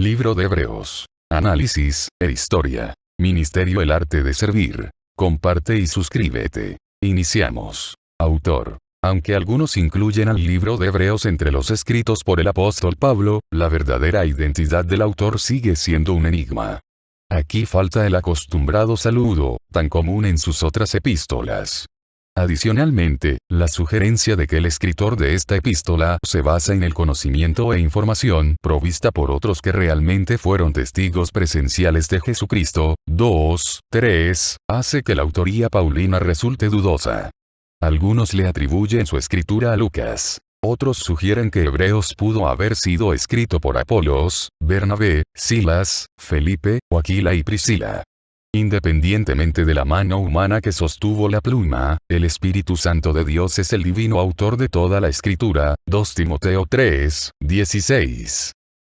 Libro de Hebreos. Análisis e historia. Ministerio El arte de servir. Comparte y suscríbete. Iniciamos. Autor. Aunque algunos incluyen al libro de Hebreos entre los escritos por el apóstol Pablo, la verdadera identidad del autor sigue siendo un enigma. Aquí falta el acostumbrado saludo, tan común en sus otras epístolas. Adicionalmente, la sugerencia de que el escritor de esta epístola se basa en el conocimiento e información provista por otros que realmente fueron testigos presenciales de Jesucristo, 2:3, hace que la autoría paulina resulte dudosa. Algunos le atribuyen su escritura a Lucas. Otros sugieren que Hebreos pudo haber sido escrito por Apolos, Bernabé, Silas, Felipe, o Aquila y Priscila. Independientemente de la mano humana que sostuvo la pluma, el Espíritu Santo de Dios es el divino autor de toda la Escritura, 2 Timoteo 3:16.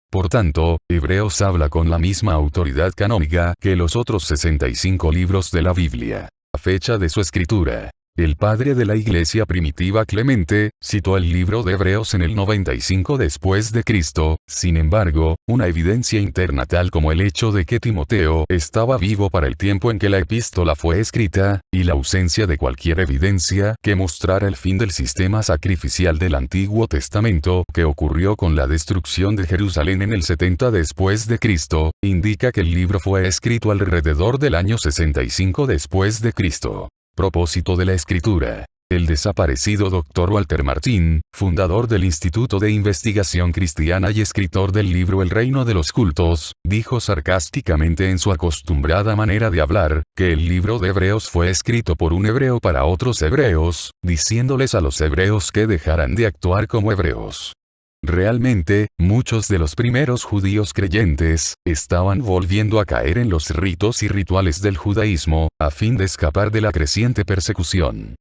Por tanto, Hebreos habla con la misma autoridad canónica que los otros 65 libros de la Biblia. A fecha de su escritura, el padre de la iglesia primitiva Clemente citó el libro de Hebreos en el 95 después de Cristo. Sin embargo, una evidencia interna tal como el hecho de que Timoteo estaba vivo para el tiempo en que la epístola fue escrita, y la ausencia de cualquier evidencia que mostrara el fin del sistema sacrificial del Antiguo Testamento que ocurrió con la destrucción de Jerusalén en el 70 después de Cristo, indica que el libro fue escrito alrededor del año 65 después de Cristo. Propósito de la escritura. El desaparecido Dr. Walter Martin, fundador del Instituto de Investigación Cristiana y escritor del libro El Reino de los Cultos, dijo sarcásticamente en su acostumbrada manera de hablar, que el libro de Hebreos fue escrito por un hebreo para otros hebreos, diciéndoles a los hebreos que dejaran de actuar como hebreos. Realmente, muchos de los primeros judíos creyentes estaban volviendo a caer en los ritos y rituales del judaísmo, a fin de escapar de la creciente persecución.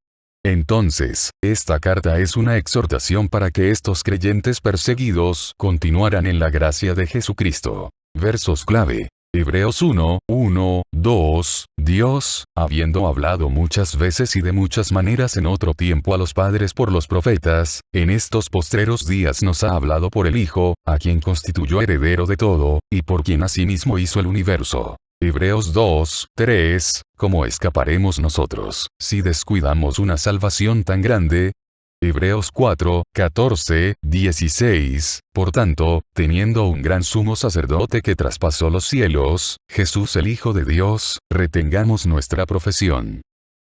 Entonces, esta carta es una exhortación para que estos creyentes perseguidos continuaran en la gracia de Jesucristo. Versos clave. Hebreos 1:1-2, Dios, habiendo hablado muchas veces y de muchas maneras en otro tiempo a los padres por los profetas, en estos postreros días nos ha hablado por el Hijo, a quien constituyó heredero de todo, y por quien asimismo hizo el universo. Hebreos 2:3, ¿cómo escaparemos nosotros, si descuidamos una salvación tan grande? Hebreos 4:14-16, por tanto, teniendo un gran sumo sacerdote que traspasó los cielos, Jesús el Hijo de Dios, retengamos nuestra profesión.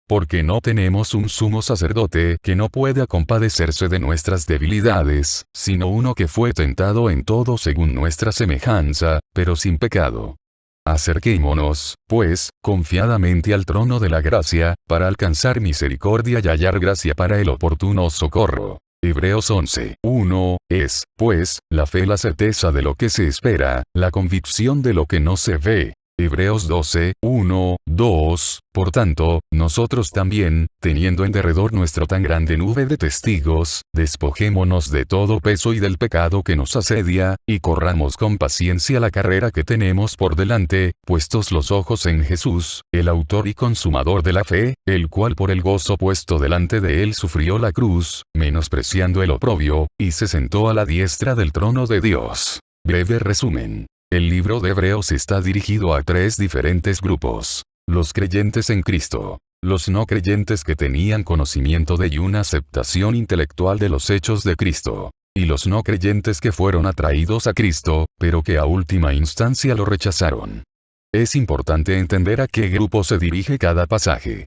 Porque no tenemos un sumo sacerdote que no pueda compadecerse de nuestras debilidades, sino uno que fue tentado en todo según nuestra semejanza, pero sin pecado. Acerquémonos, pues, confiadamente al trono de la gracia, para alcanzar misericordia y hallar gracia para el oportuno socorro. Hebreos 11:1, es, pues, la fe la certeza de lo que se espera, la convicción de lo que no se ve. Hebreos 12:1-2, por tanto, nosotros también, teniendo en derredor nuestra tan grande nube de testigos, despojémonos de todo peso y del pecado que nos asedia, y corramos con paciencia la carrera que tenemos por delante, puestos los ojos en Jesús, el autor y consumador de la fe, el cual por el gozo puesto delante de él sufrió la cruz, menospreciando el oprobio, y se sentó a la diestra del trono de Dios. Breve resumen. El libro de Hebreos está dirigido a tres diferentes grupos. Los creyentes en Cristo. Los no creyentes que tenían conocimiento de y una aceptación intelectual de los hechos de Cristo. Y los no creyentes que fueron atraídos a Cristo, pero que a última instancia lo rechazaron. Es importante entender a qué grupo se dirige cada pasaje.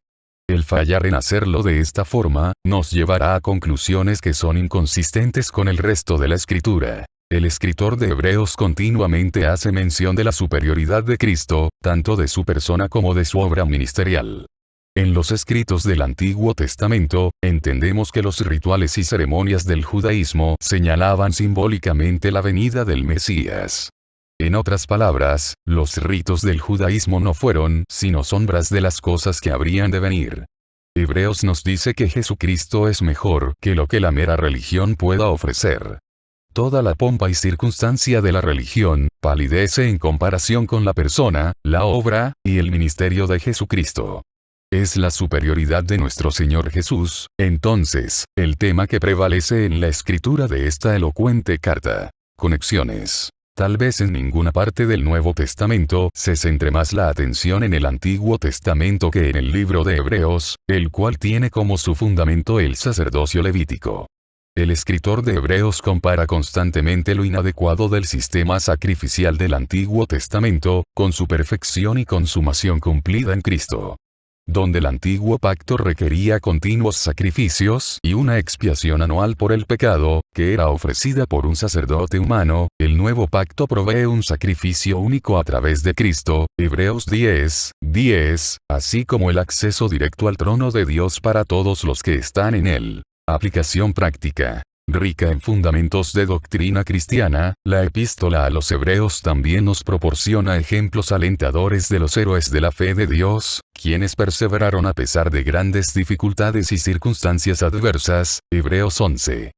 El fallar en hacerlo de esta forma, nos llevará a conclusiones que son inconsistentes con el resto de la Escritura. El escritor de Hebreos continuamente hace mención de la superioridad de Cristo, tanto de su persona como de su obra ministerial. En los escritos del Antiguo Testamento, entendemos que los rituales y ceremonias del judaísmo señalaban simbólicamente la venida del Mesías. En otras palabras, los ritos del judaísmo no fueron sino sombras de las cosas que habrían de venir. Hebreos nos dice que Jesucristo es mejor que lo que la mera religión pueda ofrecer. Toda la pompa y circunstancia de la religión palidece en comparación con la persona, la obra, y el ministerio de Jesucristo. Es la superioridad de nuestro Señor Jesús, entonces, el tema que prevalece en la escritura de esta elocuente carta. Conexiones. Tal vez en ninguna parte del Nuevo Testamento se centre más la atención en el Antiguo Testamento que en el libro de Hebreos, el cual tiene como su fundamento el sacerdocio levítico. El escritor de Hebreos compara constantemente lo inadecuado del sistema sacrificial del Antiguo Testamento, con su perfección y consumación cumplida en Cristo. Donde el antiguo pacto requería continuos sacrificios y una expiación anual por el pecado, que era ofrecida por un sacerdote humano, el nuevo pacto provee un sacrificio único a través de Cristo, Hebreos 10:10, así como el acceso directo al trono de Dios para todos los que están en él. Aplicación práctica. Rica en fundamentos de doctrina cristiana, la epístola a los Hebreos también nos proporciona ejemplos alentadores de los héroes de la fe de Dios, quienes perseveraron a pesar de grandes dificultades y circunstancias adversas, Hebreos 11.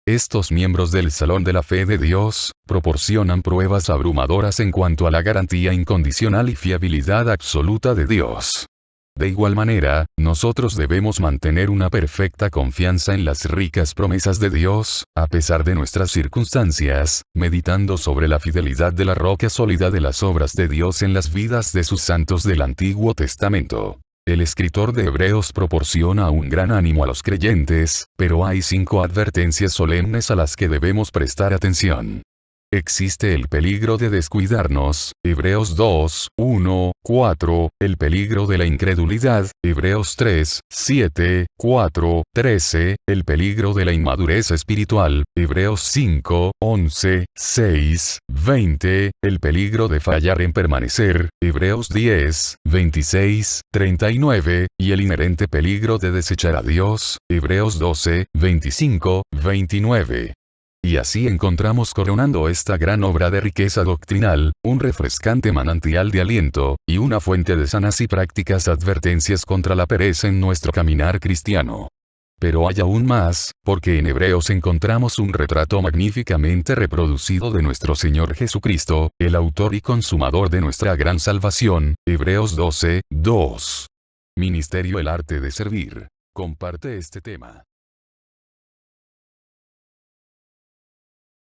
Estos miembros del Salón de la Fe de Dios, proporcionan pruebas abrumadoras en cuanto a la garantía incondicional y fiabilidad absoluta de Dios. De igual manera, nosotros debemos mantener una perfecta confianza en las ricas promesas de Dios, a pesar de nuestras circunstancias, meditando sobre la fidelidad de la roca sólida de las obras de Dios en las vidas de sus santos del Antiguo Testamento. El escritor de Hebreos proporciona un gran ánimo a los creyentes, pero hay 5 advertencias solemnes a las que debemos prestar atención. Existe el peligro de descuidarnos, Hebreos 2:1-4, el peligro de la incredulidad, Hebreos 3:7-4-13, el peligro de la inmadurez espiritual, Hebreos 5:11-6-20, el peligro de fallar en permanecer, Hebreos 10:26-39, y el inherente peligro de desechar a Dios, Hebreos 12:25-29. Y así encontramos coronando esta gran obra de riqueza doctrinal, un refrescante manantial de aliento, y una fuente de sanas y prácticas advertencias contra la pereza en nuestro caminar cristiano. Pero hay aún más, porque en Hebreos encontramos un retrato magníficamente reproducido de nuestro Señor Jesucristo, el autor y consumador de nuestra gran salvación, Hebreos 12:2. Ministerio El Arte de Servir. Comparte este tema.